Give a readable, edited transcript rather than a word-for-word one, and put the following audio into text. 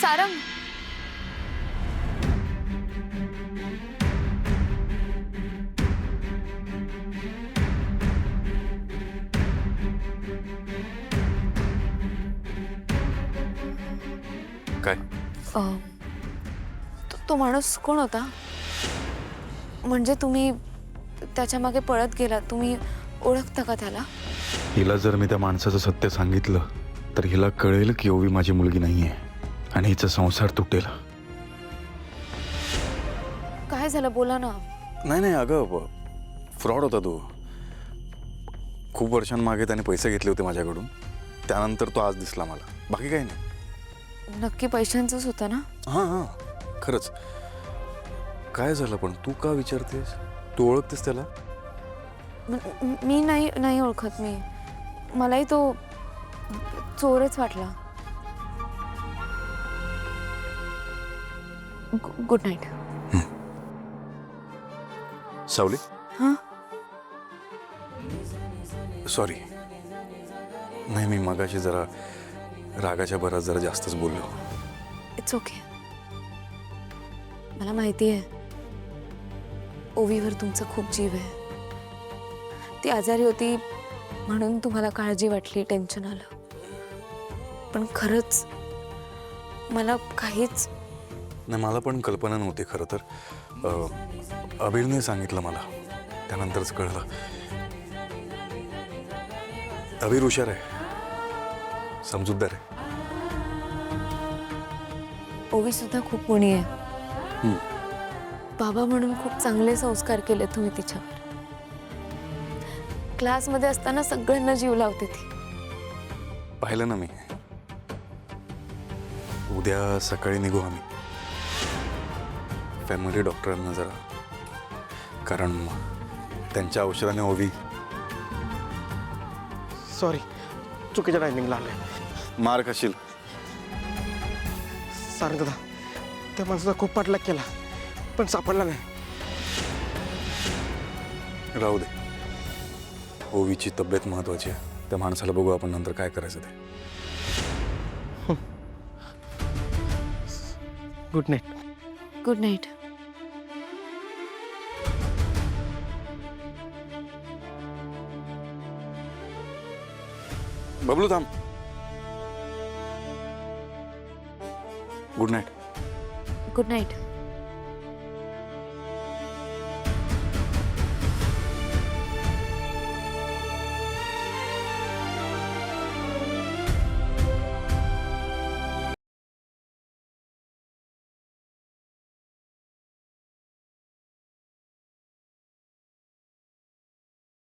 सारंग, काय? तो माणूस कोण होता? म्हणजे तुम्ही त्याच्या मागे पळत गेला, तुम्ही ओळखता का त्याला? हिला जर मी त्या माणसाचं सत्य सांगितलं तर हिला कळेल की ओवी माझी मुलगी नाहीये आणि हिचा संसार तुटेल. काय झालं, बोला ना. नाही अगं, फ्रॉड होता तो. खूप वर्षांमागे त्याने पैसे घेतले होते माझ्याकडून. त्यानंतर तो आज दिसला मला, बाकी काही नाही. नक्की पैशांचंच होतं ना? हां खरंच. काय झालं पण तू का विचारतेस? तू ओळखतेस त्याला? मी नाही ओळखत. मलाही तो चोरच वाटला. Good night. सावली, हां, सॉरी. नाही, मी मगाशी जरा रागाच्या भरात जरा जास्तच बोललो. It's okay. मला माहिती आहे ओवीवर तुमचा खूप जीव आहे. ती आजारी होती म्हणून तुम्हाला काळजी वाटली, टेन्शन आलं. पण खरंच मला काहीच नाही, मला पण कल्पना नव्हती खरं तर. अबीरने सांगितलं मला, त्यानंतरच कळलं. अबीर हुशार आहे, समजूतदार आहे. ओवी सुद्धा खूप गुणी आहे. बाबा म्हणून खूप चांगले संस्कार केले तुम्ही तिच्यावर. क्लासमध्ये असताना सगळ्यांना जीव लावते ती. पाहिलं ना मी. उद्या सकाळी निघू आम्ही फॅमिली डॉक्टरांना जरा, कारण त्यांच्या औषधाने ओवी. सॉरी, चुकीच्या टायमिंगला आलोय. मार खाशील. सारंग दादा, त्या माणसाचा खूप पाठलाग केला पण सापडला नाही. राहू दे, ओवीची तब्येत महत्वाची आहे. त्या माणसाला बघू आपण नंतर काय करायचं ते. Good night. Good night. Bablu थांब. Good night. Good night.